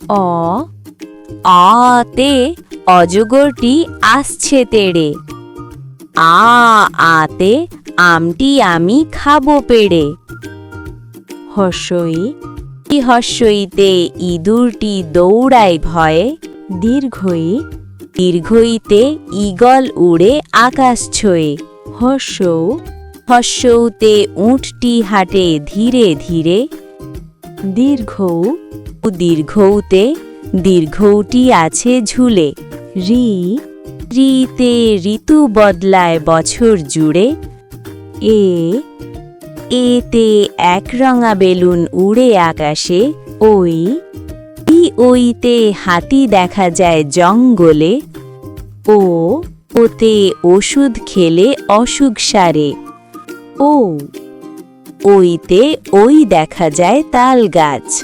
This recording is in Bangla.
অ আতে অজগরটি আসছে তেড়ে। আতে আমটি আমি খাবো পেড়ে। হর্ষই হর্ষইতে ইঁদুরটি দৌড়ায় ভয়ে। দীর্ঘইতে ঈগল উড়ে আকাশ ছোঁয়ে। হর্ষৌতে উটটি হাঁটে ধীরে ধীরে। দীর্ঘৌতে দীর্ঘৌটি আছে ঝুলে। রিতে ঋতু বদলায় বছর জুড়ে। এতে একরঙা বেলুন উড়ে আকাশে। ওইতে হাতি দেখা যায় জঙ্গলে। ওতে ওষুধ খেলে অসুখ সারে। ওইতে ওই দেখা যায় তাল গাছ।